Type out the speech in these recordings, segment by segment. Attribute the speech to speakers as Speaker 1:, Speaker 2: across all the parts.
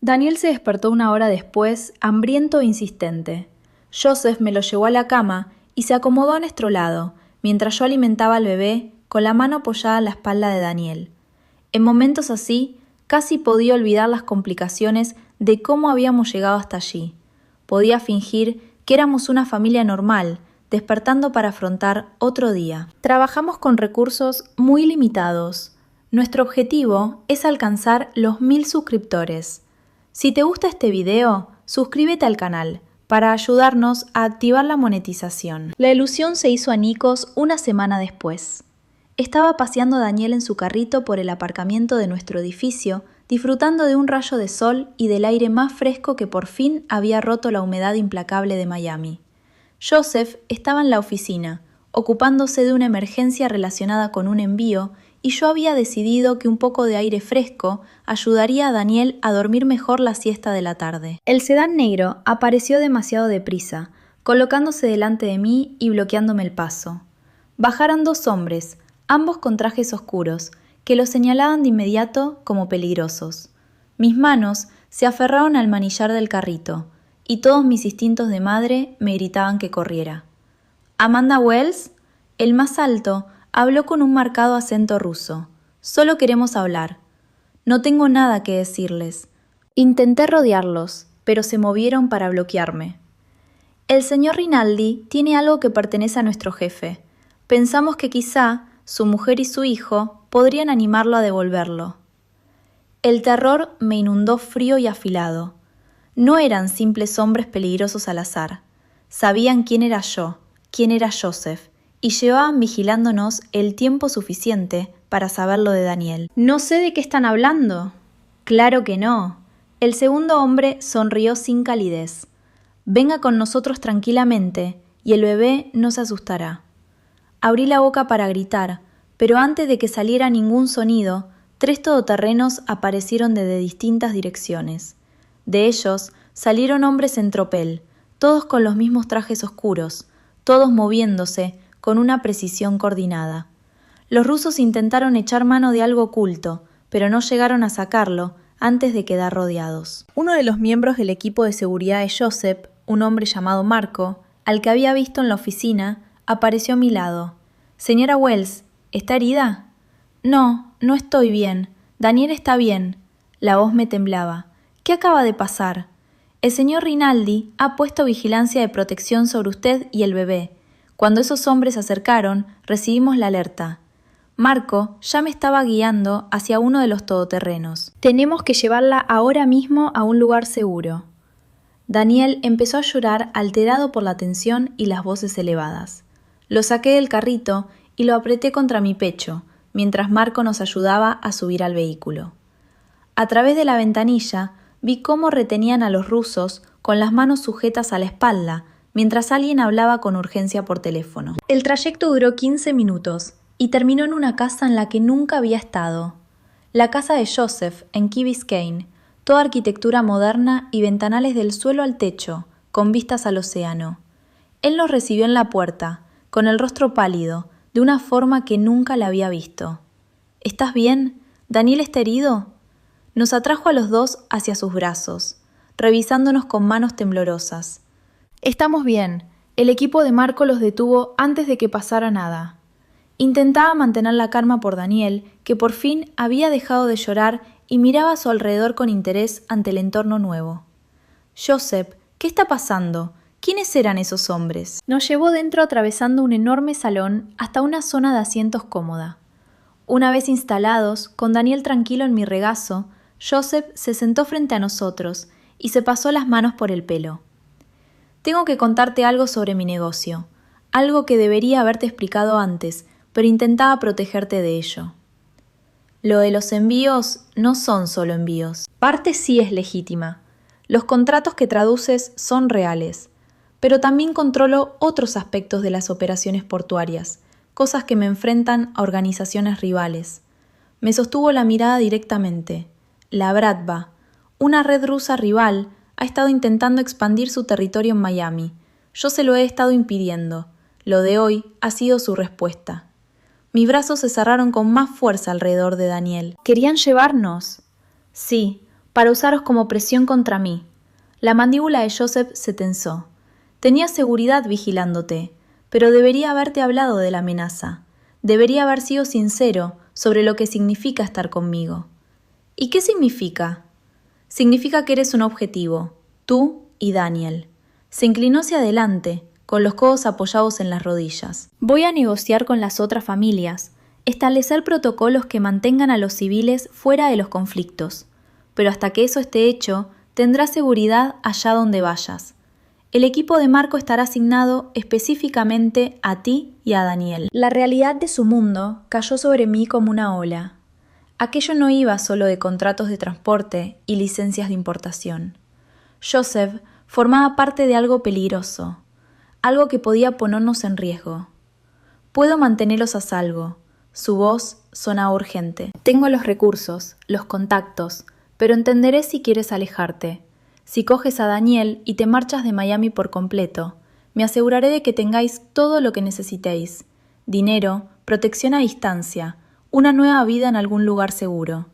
Speaker 1: Daniel se despertó una hora después, hambriento e insistente. Joseph me lo llevó a la cama y se acomodó a nuestro lado, mientras yo alimentaba al bebé con la mano apoyada en la espalda de Daniel. En momentos así, casi podía olvidar las complicaciones de cómo habíamos llegado hasta allí. Podía fingir que éramos una familia normal, despertando para afrontar otro día. Trabajamos con recursos muy limitados. Nuestro objetivo es alcanzar los 1000 suscriptores. Si te gusta este video, suscríbete al canal para ayudarnos a activar la monetización. La ilusión se hizo añicos una semana después. Estaba paseando a Daniel en su carrito por el aparcamiento de nuestro edificio, disfrutando de un rayo de sol y del aire más fresco que por fin había roto la humedad implacable de Miami. Joseph estaba en la oficina, ocupándose de una emergencia relacionada con un envío, y yo había decidido que un poco de aire fresco ayudaría a Daniel a dormir mejor la siesta de la tarde. El sedán negro apareció demasiado deprisa, colocándose delante de mí y bloqueándome el paso. Bajaron 2 hombres, ambos con trajes oscuros, que los señalaban de inmediato como peligrosos. Mis manos se aferraron al manillar del carrito, y todos mis instintos de madre me gritaban que corriera. «¿Amanda Wells?» El más alto habló con un marcado acento ruso. «Solo queremos hablar. No tengo nada que decirles». Intenté rodearlos, pero se movieron para bloquearme. «El señor Rinaldi tiene algo que pertenece a nuestro jefe. Pensamos que quizá su mujer y su hijo podrían animarlo a devolverlo». El terror me inundó frío y afilado. No eran simples hombres peligrosos al azar. Sabían quién era yo, quién era Joseph, y llevaban vigilándonos el tiempo suficiente para saber lo de Daniel. «No sé de qué están hablando». «Claro que no». El segundo hombre sonrió sin calidez. «Venga con nosotros tranquilamente, y el bebé no se asustará». Abrí la boca para gritar, pero antes de que saliera ningún sonido, 3 todoterrenos aparecieron desde distintas direcciones. De ellos salieron hombres en tropel, todos con los mismos trajes oscuros, todos moviéndose con una precisión coordinada. Los rusos intentaron echar mano de algo oculto, pero no llegaron a sacarlo antes de quedar rodeados. Uno de los miembros del equipo de seguridad de Joseph, un hombre llamado Marco, al que había visto en la oficina, apareció a mi lado. «Señora Wells, ¿está herida?» «No, no estoy bien. Daniel está bien». La voz me temblaba. «¿Qué acaba de pasar?» «El señor Rinaldi ha puesto vigilancia de protección sobre usted y el bebé. Cuando esos hombres se acercaron, recibimos la alerta. Marco ya me estaba guiando hacia uno de los todoterrenos. Tenemos que llevarla ahora mismo a un lugar seguro». Daniel empezó a llorar, alterado por la tensión y las voces elevadas. Lo saqué del carrito y lo apreté contra mi pecho, mientras Marco nos ayudaba a subir al vehículo. A través de la ventanilla vi cómo retenían a los rusos con las manos sujetas a la espalda, mientras alguien hablaba con urgencia por teléfono. El trayecto duró 15 minutos y terminó en una casa en la que nunca había estado. La casa de Joseph, en Key Biscayne, toda arquitectura moderna y ventanales del suelo al techo, con vistas al océano. Él nos recibió en la puerta, con el rostro pálido, de una forma que nunca la había visto. «¿Estás bien? ¿Daniel está herido?» Nos atrajo a los 2 hacia sus brazos, revisándonos con manos temblorosas. «Estamos bien. El equipo de Marco los detuvo antes de que pasara nada». Intentaba mantener la calma por Daniel, que por fin había dejado de llorar y miraba a su alrededor con interés ante el entorno nuevo. «Joseph, ¿qué está pasando? ¿Quiénes eran esos hombres?» Nos llevó dentro atravesando un enorme salón hasta una zona de asientos cómoda. Una vez instalados, con Daniel tranquilo en mi regazo, Joseph se sentó frente a nosotros y se pasó las manos por el pelo. «Tengo que contarte algo sobre mi negocio, algo que debería haberte explicado antes, pero intentaba protegerte de ello. Lo de los envíos no son solo envíos. Parte sí es legítima. Los contratos que traduces son reales. Pero también controlo otros aspectos de las operaciones portuarias, cosas que me enfrentan a organizaciones rivales». Me sostuvo la mirada directamente. La Bratva, una red rusa rival, ha estado intentando expandir su territorio en Miami. Yo se lo he estado impidiendo. Lo de hoy ha sido su respuesta. Mis brazos se cerraron con más fuerza alrededor de Daniel. «¿Querían llevarnos?» «Sí, para usaros como presión contra mí. La mandíbula de Joseph se tensó. Tenía seguridad vigilándote, pero debería haberte hablado de la amenaza. Debería haber sido sincero sobre lo que significa estar conmigo. ¿Y qué significa? Significa que eres un objetivo, tú y Daniel. Se inclinó hacia adelante, con los codos apoyados en las rodillas. Voy a negociar con las otras familias, establecer protocolos que mantengan a los civiles fuera de los conflictos. Pero hasta que eso esté hecho, tendrás seguridad allá donde vayas. El equipo de Marco estará asignado específicamente a ti y a Daniel. La realidad de su mundo cayó sobre mí como una ola. Aquello no iba solo de contratos de transporte y licencias de importación. Joseph formaba parte de algo peligroso, algo que podía ponernos en riesgo. Puedo mantenerlos a salvo. Su voz sonaba urgente. Tengo los recursos, los contactos, pero entenderé si quieres alejarte. Si coges a Daniel y te marchas de Miami por completo, me aseguraré de que tengáis todo lo que necesitéis. Dinero, protección a distancia, una nueva vida en algún lugar seguro.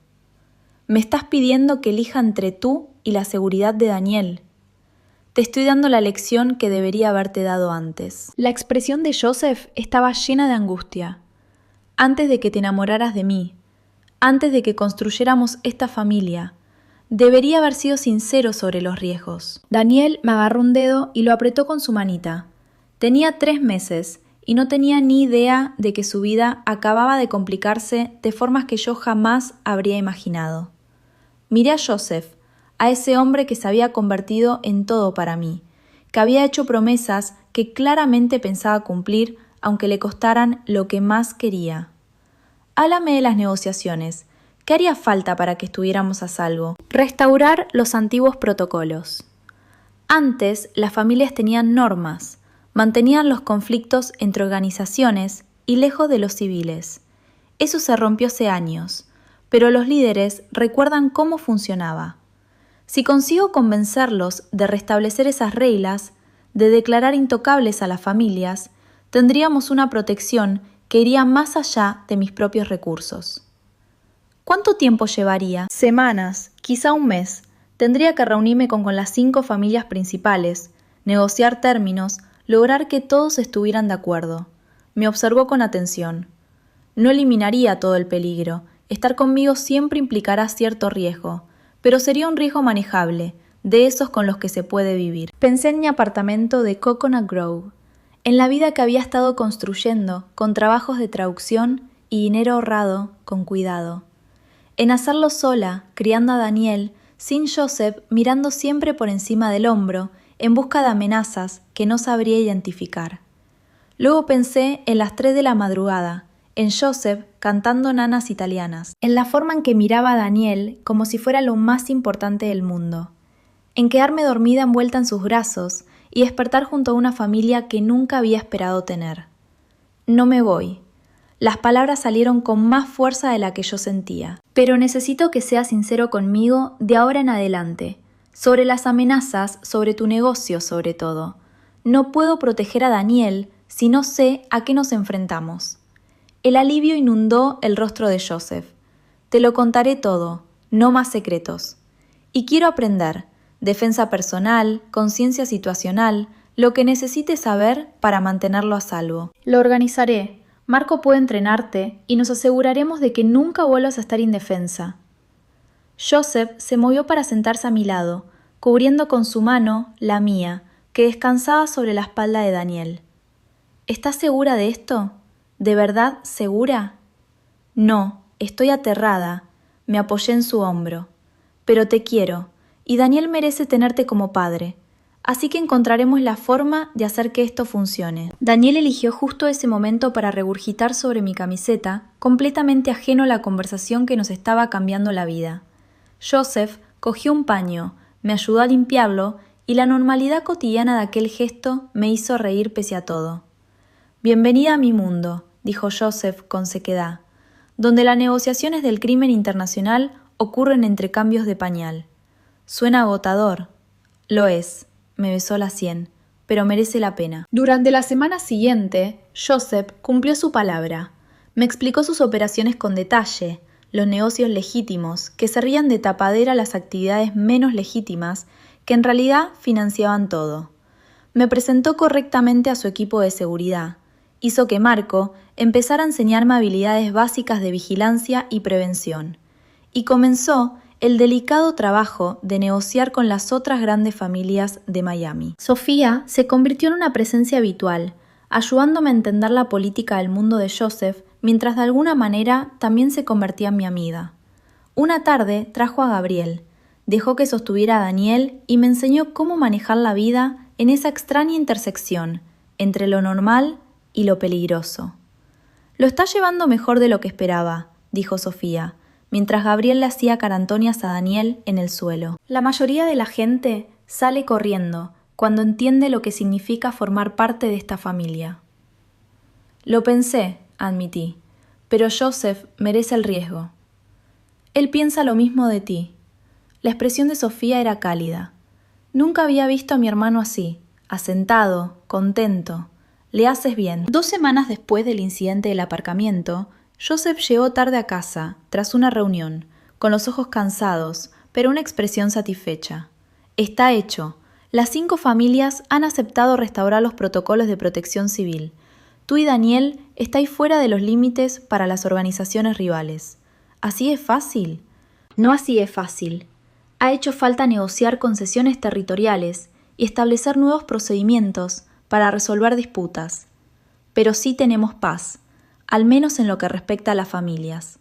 Speaker 1: Me estás pidiendo que elija entre tú y la seguridad de Daniel. Te estoy dando la lección que debería haberte dado antes. La expresión de Joseph estaba llena de angustia. Antes de que te enamoraras de mí, antes de que construyéramos esta familia, debería haber sido sincero sobre los riesgos. Daniel me agarró un dedo y lo apretó con su manita. Tenía 3 meses y no tenía ni idea de que su vida acababa de complicarse de formas que yo jamás habría imaginado. Miré a Joseph, a ese hombre que se había convertido en todo para mí, que había hecho promesas que claramente pensaba cumplir aunque le costaran lo que más quería. Háblame de las negociaciones. ¿Qué haría falta para que estuviéramos a salvo? Restaurar los antiguos protocolos. Antes, las familias tenían normas, mantenían los conflictos entre organizaciones y lejos de los civiles. Eso se rompió hace años, pero los líderes recuerdan cómo funcionaba. Si consigo convencerlos de restablecer esas reglas, de declarar intocables a las familias, tendríamos una protección que iría más allá de mis propios recursos. ¿Cuánto tiempo llevaría? Semanas, quizá un mes. Tendría que reunirme con las 5 familias principales, negociar términos, lograr que todos estuvieran de acuerdo. Me observó con atención. No eliminaría todo el peligro. Estar conmigo siempre implicará cierto riesgo, pero sería un riesgo manejable, de esos con los que se puede vivir. Pensé en mi apartamento de Coconut Grove, en la vida que había estado construyendo, con trabajos de traducción y dinero ahorrado con cuidado. En hacerlo sola, criando a Daniel, sin Joseph mirando siempre por encima del hombro, en busca de amenazas que no sabría identificar. Luego pensé en las 3 de la madrugada, en Joseph cantando nanas italianas, en la forma en que miraba a Daniel como si fuera lo más importante del mundo, en quedarme dormida envuelta en sus brazos y despertar junto a una familia que nunca había esperado tener. No me voy. Las palabras salieron con más fuerza de la que yo sentía. Pero necesito que seas sincero conmigo de ahora en adelante. Sobre las amenazas, sobre tu negocio sobre todo. No puedo proteger a Daniel si no sé a qué nos enfrentamos. El alivio inundó el rostro de Joseph. Te lo contaré todo, no más secretos. Y quiero aprender. Defensa personal, conciencia situacional, lo que necesites saber para mantenerlo a salvo. Lo organizaré. Marco puede entrenarte y nos aseguraremos de que nunca vuelvas a estar indefensa. Joseph se movió para sentarse a mi lado, cubriendo con su mano la mía, que descansaba sobre la espalda de Daniel. ¿Estás segura de esto? ¿De verdad segura? No, estoy aterrada. Me apoyé en su hombro. Pero te quiero, y Daniel merece tenerte como padre. Así que encontraremos la forma de hacer que esto funcione. Daniel eligió justo ese momento para regurgitar sobre mi camiseta, completamente ajeno a la conversación que nos estaba cambiando la vida. Joseph cogió un paño, me ayudó a limpiarlo y la normalidad cotidiana de aquel gesto me hizo reír pese a todo. «Bienvenida a mi mundo», dijo Joseph con sequedad, «donde las negociaciones del crimen internacional ocurren entre cambios de pañal. Suena agotador». «Lo es». Me besó la sien, pero merece la pena. Durante la semana siguiente, Joseph cumplió su palabra. Me explicó sus operaciones con detalle. los negocios legítimos que servían de tapadera a las actividades menos legítimas que en realidad financiaban todo. Me presentó correctamente a su equipo de seguridad. Hizo que Marco empezara a enseñarme habilidades básicas de vigilancia y prevención. Y comenzó el delicado trabajo de negociar con las otras grandes familias de Miami. Sofía se convirtió en una presencia habitual, ayudándome a entender la política del mundo de Joseph, mientras de alguna manera también se convertía en mi amiga. Una tarde trajo a Gabriel, dejó que sostuviera a Daniel y me enseñó cómo manejar la vida en esa extraña intersección entre lo normal y lo peligroso. «Lo está llevando mejor de lo que esperaba», dijo Sofía, mientras Gabriel le hacía carantonias a Daniel en el suelo. La mayoría de la gente sale corriendo cuando entiende lo que significa formar parte de esta familia. «Lo pensé», admití, «pero Joseph merece el riesgo». «Él piensa lo mismo de ti». La expresión de Sofía era cálida. Nunca había visto a mi hermano así, asentado, contento. «Le haces bien». 2 semanas después del incidente del aparcamiento, Joseph llegó tarde a casa, tras una reunión, con los ojos cansados, pero una expresión satisfecha. «Está hecho. Las 5 familias han aceptado restaurar los protocolos de protección civil. Tú y Daniel estáis fuera de los límites para las organizaciones rivales. ¿Así es fácil?» No así es fácil. Ha hecho falta negociar concesiones territoriales y establecer nuevos procedimientos para resolver disputas. Pero sí tenemos paz, al menos en lo que respecta a las familias.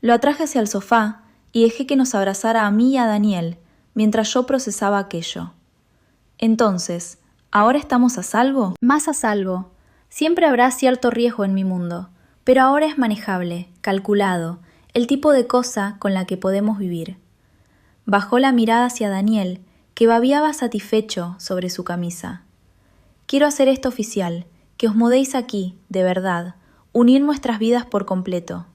Speaker 1: Lo atraje hacia el sofá y dejé que nos abrazara a mí y a Daniel mientras yo procesaba aquello. Entonces, ¿ahora estamos a salvo? Más a salvo. Siempre habrá cierto riesgo en mi mundo, pero ahora es manejable, calculado, el tipo de cosa con la que podemos vivir. Bajó la mirada hacia Daniel, que babeaba satisfecho sobre su camisa. Quiero hacer esto oficial, que os mudéis aquí, de verdad, unir nuestras vidas por completo.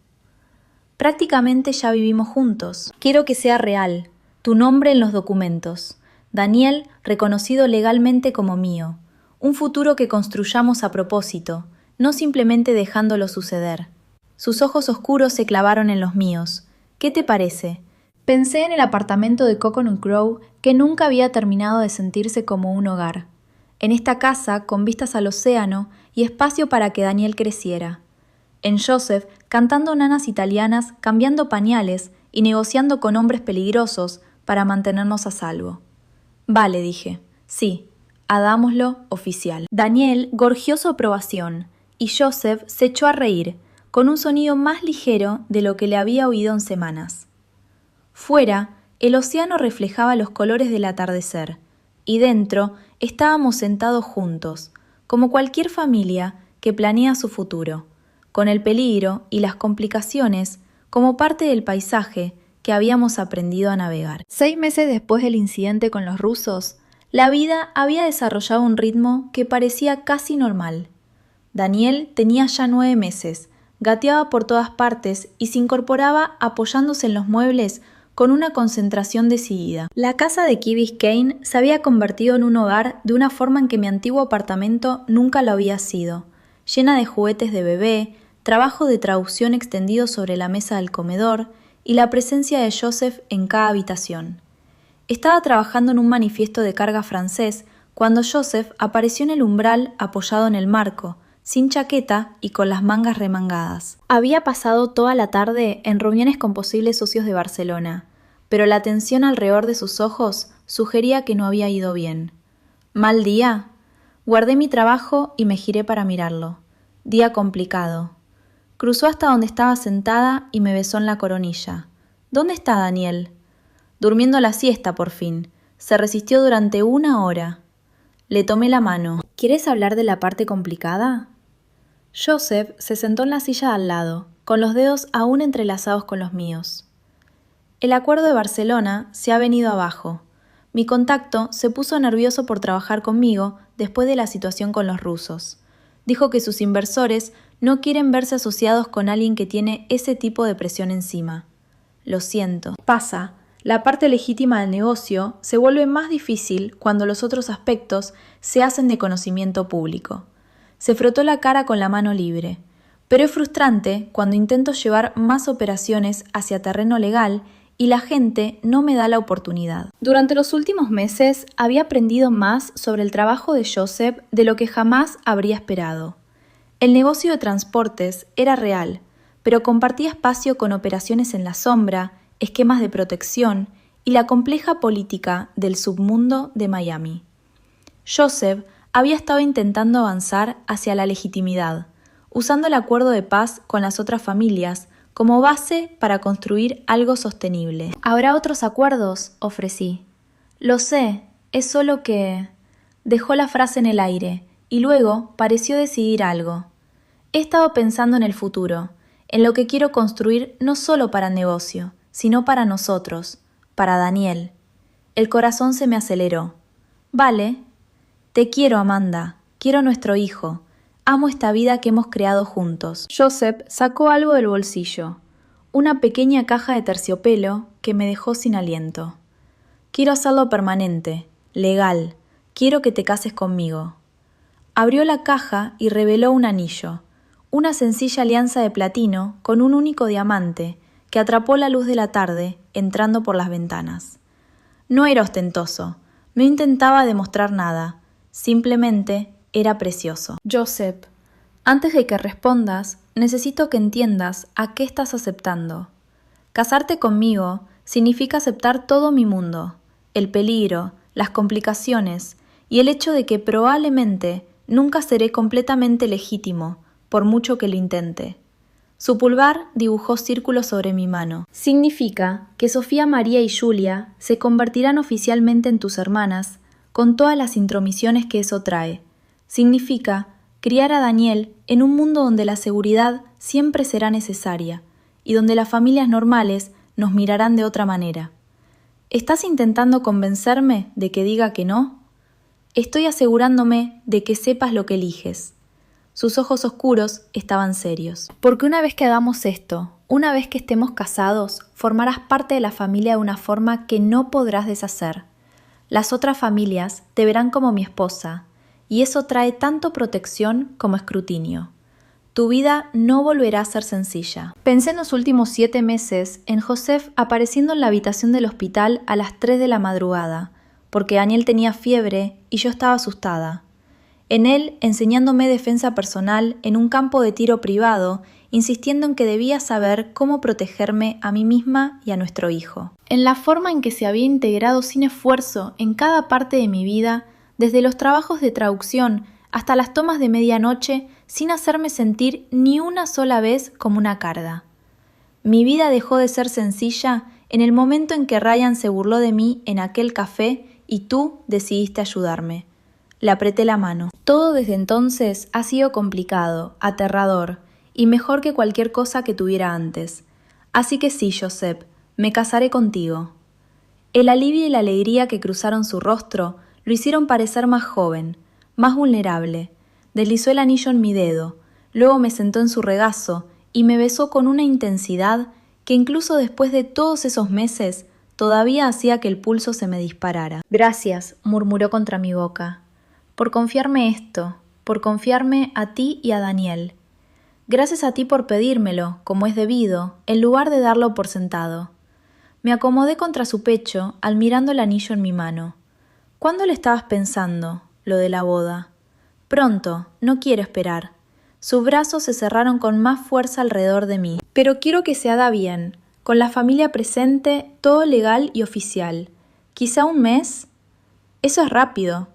Speaker 1: Prácticamente ya vivimos juntos. Quiero que sea real, tu nombre en los documentos. Daniel, reconocido legalmente como mío. Un futuro que construyamos a propósito, no simplemente dejándolo suceder. Sus ojos oscuros se clavaron en los míos. ¿Qué te parece? Pensé en el apartamento de Coconut Grove que nunca había terminado de sentirse como un hogar. En esta casa con vistas al océano y espacio para que Daniel creciera. En Joseph cantando nanas italianas, cambiando pañales y negociando con hombres peligrosos para mantenernos a salvo. Vale, dije. Sí, hagámoslo oficial. Daniel gorjeó su aprobación y Joseph se echó a reír, con un sonido más ligero de lo que le había oído en semanas. Fuera, el océano reflejaba los colores del atardecer, y dentro estábamos sentados juntos, como cualquier familia que planea su futuro, con el peligro y las complicaciones como parte del paisaje que habíamos aprendido a navegar. 6 meses después del incidente con los rusos, la vida había desarrollado un ritmo que parecía casi normal. Daniel tenía ya 9 meses, gateaba por todas partes y se incorporaba apoyándose en los muebles con una concentración decidida. La casa de Key Biscayne se había convertido en un hogar de una forma en que mi antiguo apartamento nunca lo había sido, llena de juguetes de bebé, trabajo de traducción extendido sobre la mesa del comedor y la presencia de Joseph en cada habitación. Estaba trabajando en un manifiesto de carga francés cuando Joseph apareció en el umbral apoyado en el marco, sin chaqueta y con las mangas remangadas. Había pasado toda la tarde en reuniones con posibles socios de Barcelona, pero la tensión alrededor de sus ojos sugería que no había ido bien. ¿Mal día? Guardé mi trabajo y me giré para mirarlo. Día complicado. Cruzó hasta donde estaba sentada y me besó en la coronilla. ¿Dónde está Daniel? Durmiendo la siesta por fin. Se resistió durante 1 hora. Le tomé la mano. ¿Quieres hablar de la parte complicada? Joseph se sentó en la silla de al lado, con los dedos aún entrelazados con los míos. El acuerdo de Barcelona se ha venido abajo. Mi contacto se puso nervioso por trabajar conmigo después de la situación con los rusos. Dijo que sus inversores no quieren verse asociados con alguien que tiene ese tipo de presión encima. Lo siento. Pasa. La parte legítima del negocio se vuelve más difícil cuando los otros aspectos se hacen de conocimiento público. Se frotó la cara con la mano libre. Pero es frustrante cuando intento llevar más operaciones hacia terreno legal y la gente no me da la oportunidad. Durante los últimos meses había aprendido más sobre el trabajo de Joseph de lo que jamás habría esperado. El negocio de transportes era real, pero compartía espacio con operaciones en la sombra, esquemas de protección y la compleja política del submundo de Miami. Joseph había estado intentando avanzar hacia la legitimidad, usando el acuerdo de paz con las otras familias como base para construir algo sostenible. ¿Habrá otros acuerdos?, ofrecí. Lo sé, es solo que... Dejó la frase en el aire y luego pareció decidir algo. He estado pensando en el futuro, en lo que quiero construir no solo para el negocio, sino para nosotros, para Daniel. El corazón se me aceleró. Vale. Te quiero, Amanda. Quiero nuestro hijo. Amo esta vida que hemos creado juntos. Joseph sacó algo del bolsillo. Una pequeña caja de terciopelo que me dejó sin aliento. Quiero hacerlo permanente, legal. Quiero que te cases conmigo. Abrió la caja y reveló un anillo. Una sencilla alianza de platino con un único diamante que atrapó la luz de la tarde entrando por las ventanas. No era ostentoso. No intentaba demostrar nada. Simplemente era precioso. Joseph, antes de que respondas, necesito que entiendas a qué estás aceptando. Casarte conmigo significa aceptar todo mi mundo, el peligro, las complicaciones y el hecho de que probablemente nunca seré completamente legítimo, por mucho que lo intente. Su pulgar dibujó círculos sobre mi mano. Significa que Sofía, María y Julia se convertirán oficialmente en tus hermanas, con todas las intromisiones que eso trae. Significa criar a Daniel en un mundo donde la seguridad siempre será necesaria y donde las familias normales nos mirarán de otra manera. ¿Estás intentando convencerme de que diga que no? Estoy asegurándome de que sepas lo que eliges. Sus ojos oscuros estaban serios. Porque una vez que hagamos esto, una vez que estemos casados, formarás parte de la familia de una forma que no podrás deshacer. Las otras familias te verán como mi esposa, y eso trae tanto protección como escrutinio. Tu vida no volverá a ser sencilla. Pensé en los últimos 7 meses en Joseph apareciendo en la habitación del hospital a las 3 de la madrugada, porque Daniel tenía fiebre y yo estaba asustada. En él enseñándome defensa personal en un campo de tiro privado, insistiendo en que debía saber cómo protegerme a mí misma y a nuestro hijo. En la forma en que se había integrado sin esfuerzo en cada parte de mi vida, desde los trabajos de traducción hasta las tomas de medianoche, sin hacerme sentir ni una sola vez como una carga. Mi vida dejó de ser sencilla en el momento en que Ryan se burló de mí en aquel café y tú decidiste ayudarme. Le apreté la mano. Todo desde entonces ha sido complicado, aterrador y mejor que cualquier cosa que tuviera antes. Así que sí, Joseph, me casaré contigo. El alivio y la alegría que cruzaron su rostro lo hicieron parecer más joven, más vulnerable. Deslizó el anillo en mi dedo, luego me sentó en su regazo y me besó con una intensidad que incluso después de todos esos meses todavía hacía que el pulso se me disparara. Gracias, murmuró contra mi boca, por confiarme esto, por confiarme a ti y a Daniel. Gracias a ti por pedírmelo, como es debido, en lugar de darlo por sentado. Me acomodé contra su pecho, admirando el anillo en mi mano. ¿Cuándo le estabas pensando, lo de la boda? Pronto, no quiero esperar. Sus brazos se cerraron con más fuerza alrededor de mí. Pero quiero que se haga bien, con la familia presente, todo legal y oficial. ¿Quizá un mes? Eso es rápido.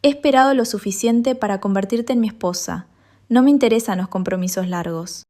Speaker 1: He esperado lo suficiente para convertirte en mi esposa. No me interesan los compromisos largos.